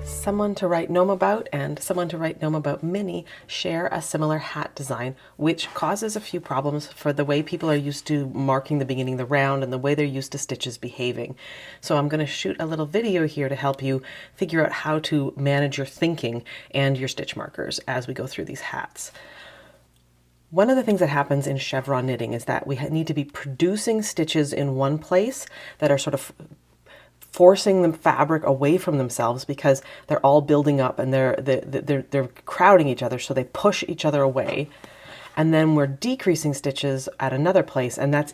Someone to Write Gnome About and Someone to Write Gnome About Mini share a similar hat design, which causes a few problems for the way people are used to marking the beginning of the round and the way they're used to stitches behaving. So I'm going to shoot a little video here to help you figure out how to manage your thinking and your stitch markers as we go through these hats. One of the things that happens in chevron knitting is that we need to be producing stitches in one place that are sort of forcing the fabric away from themselves because they're all building up and they're crowding each other, so they push each other away. And then we're decreasing stitches at another place, and that's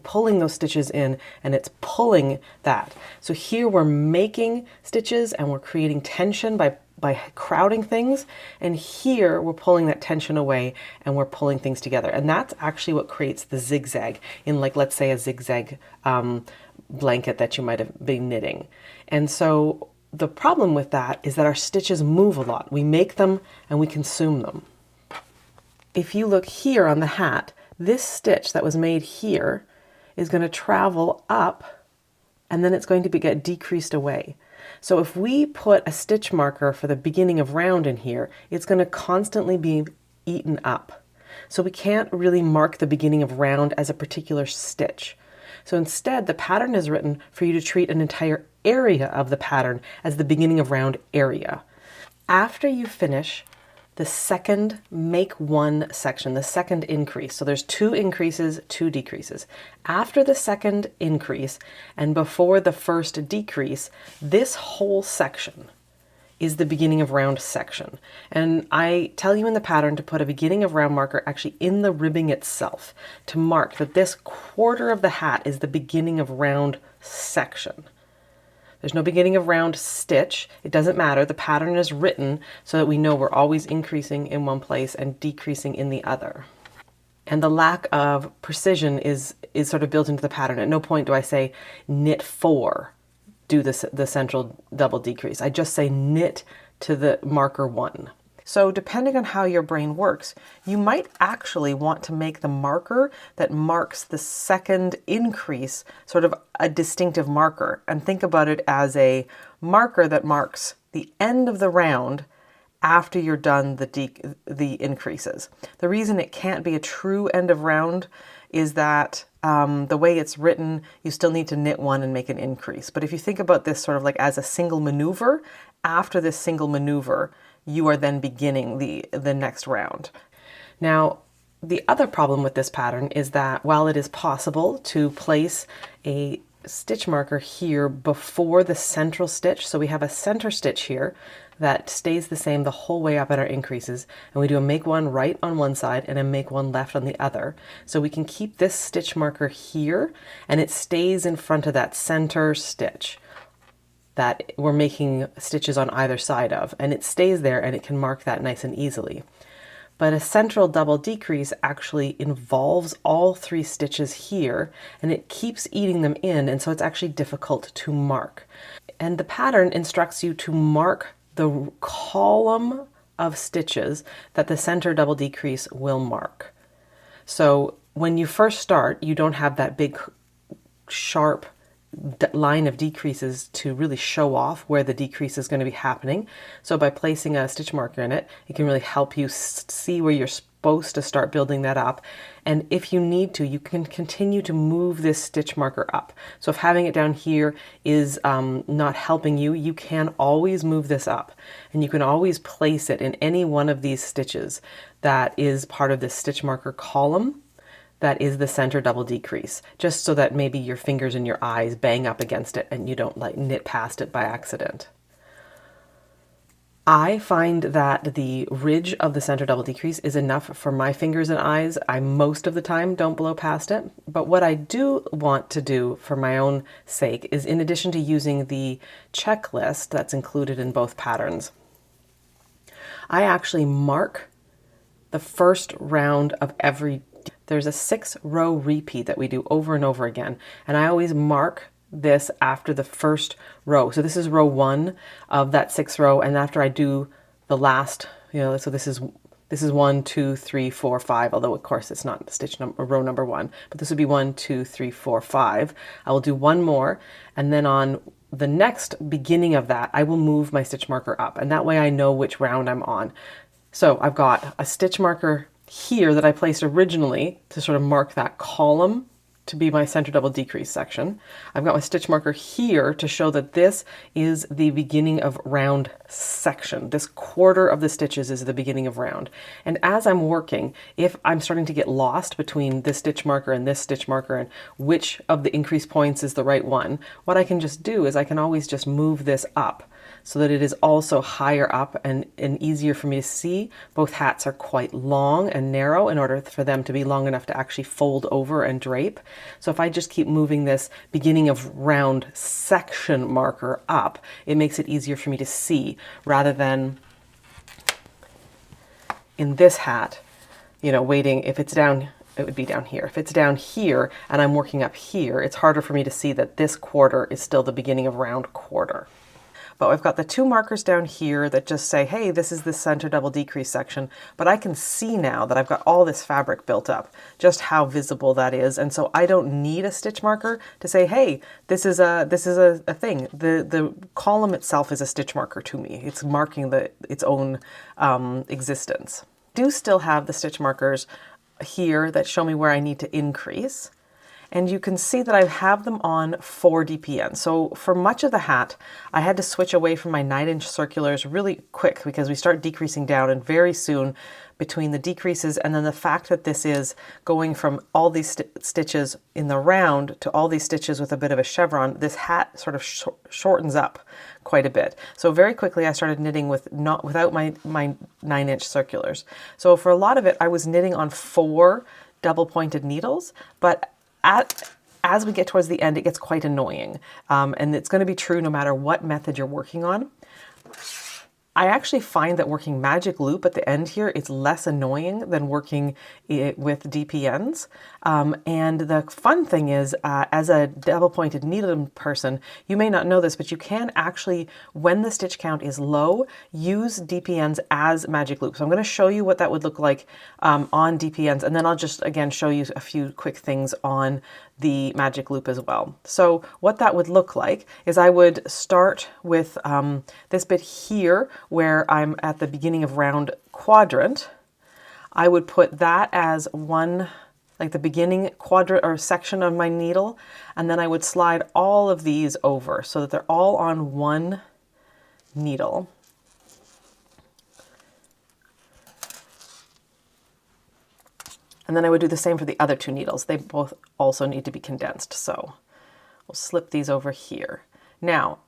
pulling those stitches in, and it's pulling that. So here we're making stitches and we're creating tension by crowding things, and here we're pulling that tension away and we're pulling things together. And that's actually what creates the zigzag in, like, let's say a zigzag blanket that you might have been knitting. And so the problem with that is that our stitches move a lot. We make them and we consume them. If you look here on the hat, this stitch that was made here is going to travel up and then it's going to get decreased away. So if we put a stitch marker for the beginning of round in here, it's going to constantly be eaten up. So we can't really mark the beginning of round as a particular stitch. So instead, the pattern is written for you to treat an entire area of the pattern as the beginning of round area. After you finish the second make one section, the second increase, so there's 2 increases, 2 decreases. After the second increase and before the first decrease, this whole section is the beginning of round section. And I tell you in the pattern to put a beginning of round marker actually in the ribbing itself to mark that this quarter of the hat is the beginning of round section. There's no beginning of round stitch. It doesn't matter. The pattern is written so that we know we're always increasing in one place and decreasing in the other. And the lack of precision is sort of built into the pattern. At no point do I say knit 4, do the central double decrease. I just say knit to the marker 1. So depending on how your brain works, you might actually want to make the marker that marks the second increase sort of a distinctive marker, and think about it as a marker that marks the end of the round after you're done the increases. The reason it can't be a true end of round is that the way it's written, you still need to knit 1 and make an increase. But if you think about this sort of like as a single maneuver, after this single maneuver, you are then beginning the next round. Now, the other problem with this pattern is that while it is possible to place a stitch marker here before the central stitch, so we have a center stitch here that stays the same the whole way up at our increases, and we do a make 1 right on one side and a make 1 left on the other. So we can keep this stitch marker here and it stays in front of that center stitch that we're making stitches on either side of, and it stays there and it can mark that nice and easily. But a central double decrease actually involves all 3 stitches here, and it keeps eating them in, and so it's actually difficult to mark. And the pattern instructs you to mark the column of stitches that the center double decrease will mark. So when you first start, you don't have that big sharp line of decreases to really show off where the decrease is going to be happening. So by placing a stitch marker in it, it can really help you see where you're supposed to start building that up. And if you need to, you can continue to move this stitch marker up. So if having it down here is not helping you, you can always move this up, and you can always place it in any one of these stitches that is part of this stitch marker column that is the center double decrease, just so that maybe your fingers and your eyes bang up against it and you don't like knit past it by accident. I find that the ridge of the center double decrease is enough for my fingers and eyes. I most of the time don't blow past it, but what I do want to do for my own sake is, in addition to using the checklist that's included in both patterns, I actually mark the first round of every. There's a 6-row repeat that we do over and over again, and I always mark this after the first row. So this is row 1 of that 6th row, and after I do the last, so this is 1, 2, 3, 4, 5, although of course it's not row number 1, but this would be 1, 2, 3, 4, 5. I will do one more, and then on the next beginning of that, I will move my stitch marker up, and that way I know which round I'm on. So I've got a stitch marker here that I placed originally to sort of mark that column to be my center double decrease section. I've got my stitch marker here to show that this is the beginning of round section. This quarter of the stitches is the beginning of round. And as I'm working, if I'm starting to get lost between this stitch marker and this stitch marker and which of the increase points is the right one, what I can just do is I can always just move this up so that it is also higher up and easier for me to see. Both hats are quite long and narrow in order for them to be long enough to actually fold over and drape. So if I just keep moving this beginning of round section marker up, it makes it easier for me to see rather than in this hat, you know, waiting. If it's down, it would be down here. If it's down here and I'm working up here, it's harder for me to see that this quarter is still the beginning of round quarter. But I've got the two markers down here that just say, hey, this is the center double decrease section, but I can see now that I've got all this fabric built up, just how visible that is. And so I don't need a stitch marker to say, hey, this is a thing. The column itself is a stitch marker to me. It's marking its own existence. I do still have the stitch markers here that show me where I need to increase. And you can see that I have them on 4 DPN. So for much of the hat, I had to switch away from my 9-inch circulars really quick because we start decreasing down, and very soon between the decreases and then the fact that this is going from all these stitches in the round to all these stitches with a bit of a chevron, this hat sort of shortens up quite a bit. So very quickly I started knitting without my 9-inch circulars. So for a lot of it, I was knitting on 4 double pointed needles, but as we get towards the end, it gets quite annoying. And it's going to be true no matter what method you're working on. I actually find that working magic loop at the end here is less annoying than working with DPNs. And the fun thing is, as a double pointed needle person, you may not know this, but you can actually, when the stitch count is low, use DPNs as magic loops. So I'm going to show you what that would look like on DPNs, and then I'll just again show you a few quick things on the magic loop as well. So what that would look like is I would start with this bit here where I'm at the beginning of round quadrant. I would put that as one, like the beginning quadrant or section of my needle, and then I would slide all of these over so that they're all on one needle. And then I would do the same for the other 2 needles. They both also need to be condensed. So we'll slip these over here. Now,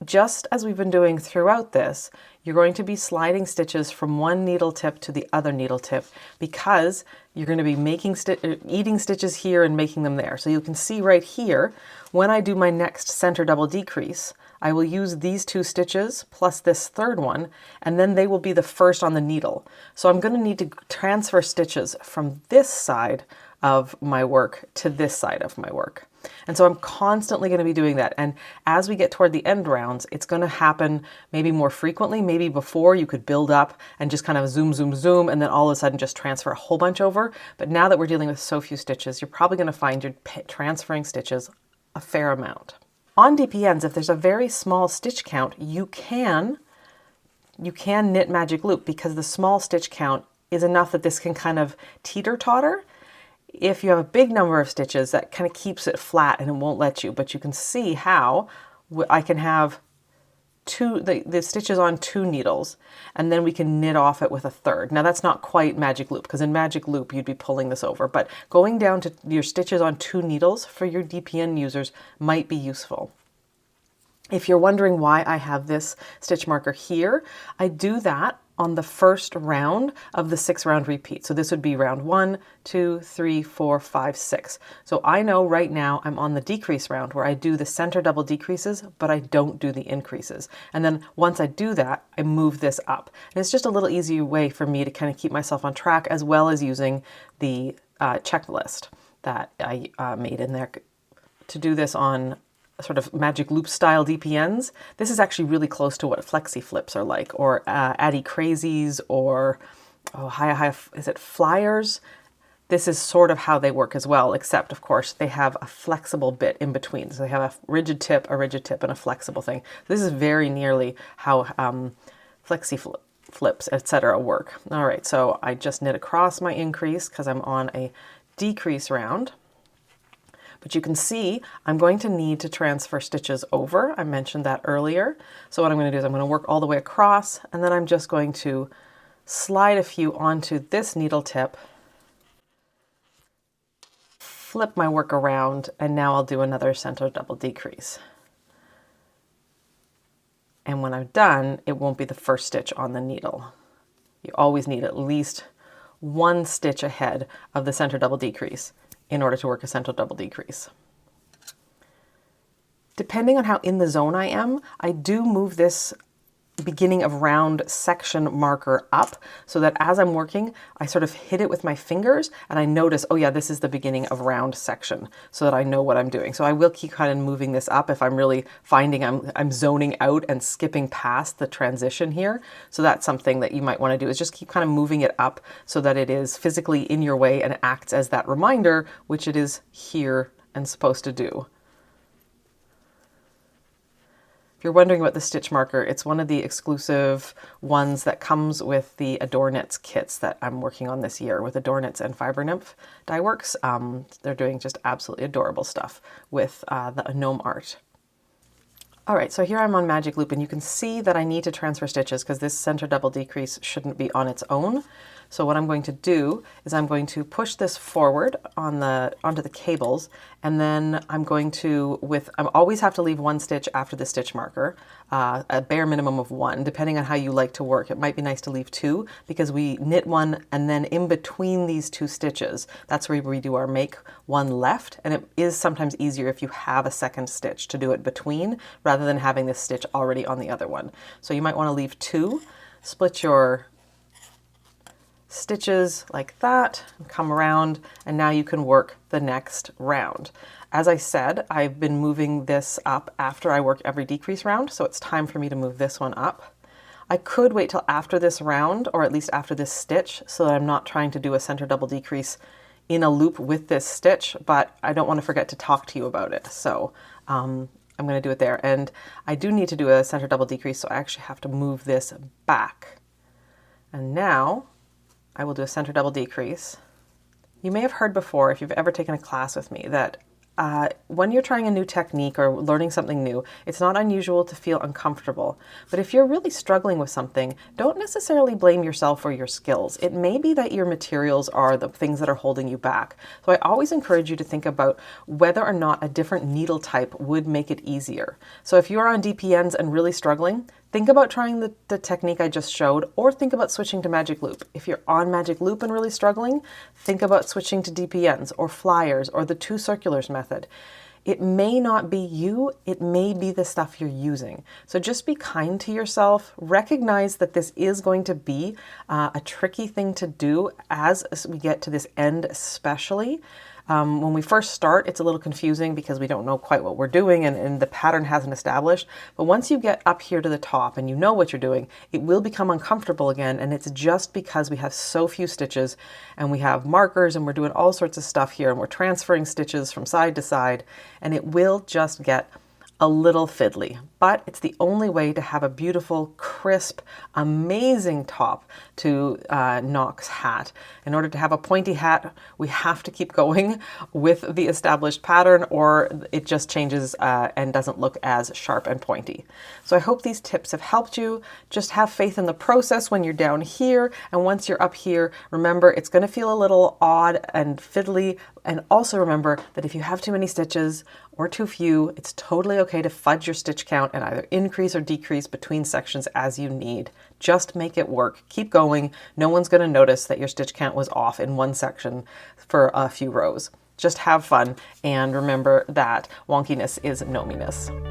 just as we've been doing throughout this, you're going to be sliding stitches from one needle tip to the other needle tip because you're going to be making eating stitches here and making them there. So you can see right here, when I do my next center double decrease, I will use these 2 stitches plus this third one, and then they will be the first on the needle. So I'm going to need to transfer stitches from this side of my work to this side of my work. And so I'm constantly going to be doing that. And as we get toward the end rounds, it's going to happen maybe more frequently. Maybe before you could build up and just kind of zoom, zoom, zoom, and then all of a sudden just transfer a whole bunch over. But now that we're dealing with so few stitches, you're probably going to find you're transferring stitches a fair amount. On DPNs, if there's a very small stitch count, you can knit magic loop because the small stitch count is enough that this can kind of teeter-totter. If you have a big number of stitches, that kind of keeps it flat and it won't let you, but you can see how I can have the stitches on 2 needles, and then we can knit off it with a third. Now that's not quite magic loop, because in magic loop you'd be pulling this over, but going down to your stitches on 2 needles for your DPN users might be useful. If you're wondering why I have this stitch marker here, I do that on the first round of the 6-round repeat. So this would be round 1, 2, 3, 4, 5, 6. So I know right now I'm on the decrease round where I do the center double decreases, but I don't do the increases. And then once I do that, I move this up. And it's just a little easier way for me to kind of keep myself on track, as well as using the checklist that I made in there to do this on sort of magic loop style DPNs. This is actually really close to what flexi flips are like, or Addy Crazies, or is it Flyers? this is sort of how they work as well, except of course they have a flexible bit in between. So they have a rigid tip, and a flexible thing. This is very nearly how flexi flips, etc. work. All right, so I just knit across my increase because I'm on a decrease round. But you can see I'm going to need to transfer stitches over. I mentioned that earlier. So what I'm going to do is I'm going to work all the way across, and then I'm just going to slide a few onto this needle tip, flip my work around, and now I'll do another center double decrease. And when I'm done, it won't be the first stitch on the needle. You always need at least one stitch ahead of the center double decrease in order to work a center double decrease. Depending on how in the zone I am, I do move this beginning of round section marker up so that as I'm working, I sort of hit it with my fingers and I notice, oh yeah, this is the beginning of round section, so that I know what I'm doing. So I will keep kind of moving this up if I'm really finding I'm zoning out and skipping past the transition here. So that's something that you might want to do, is just keep kind of moving it up so that it is physically in your way and acts as that reminder, which it is here and supposed to do. If you're wondering about the stitch marker, it's one of the exclusive ones that comes with the Adore Knits kits that I'm working on this year with Adore Knits and Fiber Nymph Dye Works. They're doing just absolutely adorable stuff with the gnome art. All right, so here I'm on Magic Loop, and you can see that I need to transfer stitches because this center double decrease shouldn't be on its own. So what I'm going to do is I'm going to push this forward onto the cables, and then I'm going to, I always have to leave one stitch after the stitch marker, a bare minimum of one, depending on how you like to work. It might be nice to leave two because we knit one, and then in between these two stitches, that's where we do our make one left, and it is sometimes easier if you have a second stitch to do it between rather than having this stitch already on the other one. So you might want to leave two, split your stitches like that, and come around, and now you can work the next round. As I said, I've been moving this up after I work every decrease round, so it's time for me to move this one up. I could wait till after this round, or at least after this stitch, so that I'm not trying to do a center double decrease in a loop with this stitch, but I don't want to forget to talk to you about it. So I'm going to do it there. And I do need to do a center double decrease, so I actually have to move this back. And now I will do a center double decrease. You may have heard before, if you've ever taken a class with me, that when you're trying a new technique or learning something new, it's not unusual to feel uncomfortable. But if you're really struggling with something, don't necessarily blame yourself or your skills. It may be that your materials are the things that are holding you back. So I always encourage you to think about whether or not a different needle type would make it easier. So if you're on DPNs and really struggling, think about trying the technique I just showed, or think about switching to Magic Loop. If you're on Magic Loop and really struggling, think about switching to DPNs or flyers or the 2 circulars method. It may not be you, it may be the stuff you're using. So just be kind to yourself. Recognize that this is going to be a tricky thing to do as we get to this end especially. When we first start, it's a little confusing because we don't know quite what we're doing and the pattern hasn't established. But once you get up here to the top and you know what you're doing, it will become uncomfortable again. And it's just because we have so few stitches and we have markers and we're doing all sorts of stuff here and we're transferring stitches from side to side, and it will just get a little fiddly, but it's the only way to have a beautiful, crisp, amazing top to Gnock's hat. In order to have a pointy hat, we have to keep going with the established pattern, or it just changes and doesn't look as sharp and pointy. So I hope these tips have helped you. Just have faith in the process when you're down here, and once you're up here, remember it's going to feel a little odd and fiddly, and also remember that if you have too many stitches or too few, it's totally okay to fudge your stitch count and either increase or decrease between sections as you need. Just make it work. Keep going. No one's going to notice that your stitch count was off in one section for a few rows. Just have fun, and remember that wonkiness is gnominess.